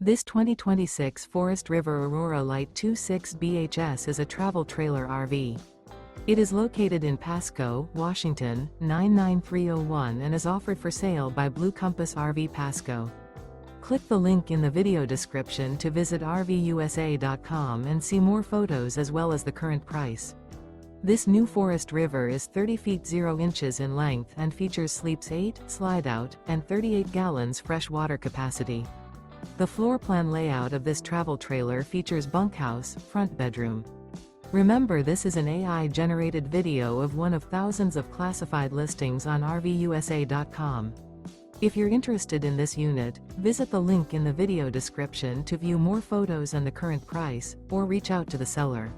This 2026 Forest River Aurora Light 26 BHS is a travel trailer RV. It is located in Pasco, Washington, 99301 and is offered for sale by Blue Compass RV Pasco. Click the link in the video description to visit RVUSA.com and see more photos as well as the current price. This new Forest River is 30 feet 0 inches in length and features sleeps 8, slide-out, and 38 gallons fresh water capacity. The floor plan layout of this travel trailer features bunkhouse, front bedroom. Remember, this is an AI-generated video of one of thousands of classified listings on RVUSA.com. If you're interested in this unit, visit the link in the video description to view more photos and the current price, or reach out to the seller.